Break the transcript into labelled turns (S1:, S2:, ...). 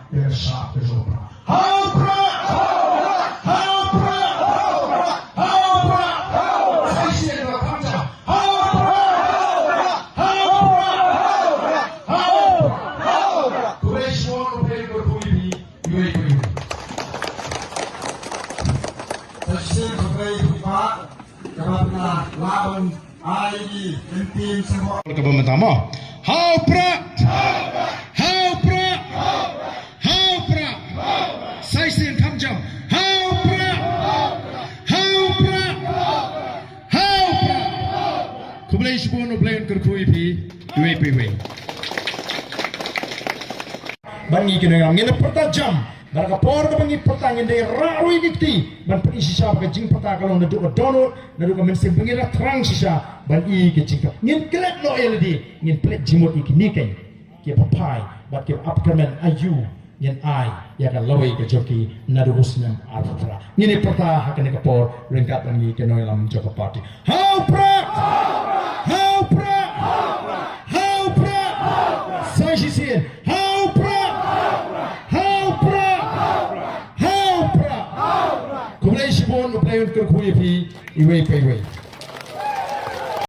S1: pra sa pesopra. Haupra! Haupra! Haupra! Sai sila na kanta. Haupra! Haupra! Haupra! Kuresh mo ang pwede ko kuwi yuwi.
S2: Tersin sebagai Pak Kabarna lawan AI tim semua.
S3: Pertama, Haupra! Haupra! Haupra! Sai sila kamjam. Haupra! Haupra! Haupra! Kublai shpono blayon kerkui pi yuwi. Bangi kena ngene pertajam. Mereka por ke bangi pertangin dari rawi dikti. Ban pergi sisa ke jing peta kalau nadu dono nadu ke mensi bangi dah terang sisa ban i ke jing. Ngin kelak no eldi ngin pelet jimot iki nikai. Ke papai bat ke upcoming ayu ngin ai ya kan lawi ke joki nadu husnan arfra. Ngini peta hakane ke por ringkat bangi ke no lam joko party. Haupra! Haupra! Haupra! Sai sisien. Haupra! Kublai shibon uplayon kerkuyi pi iway.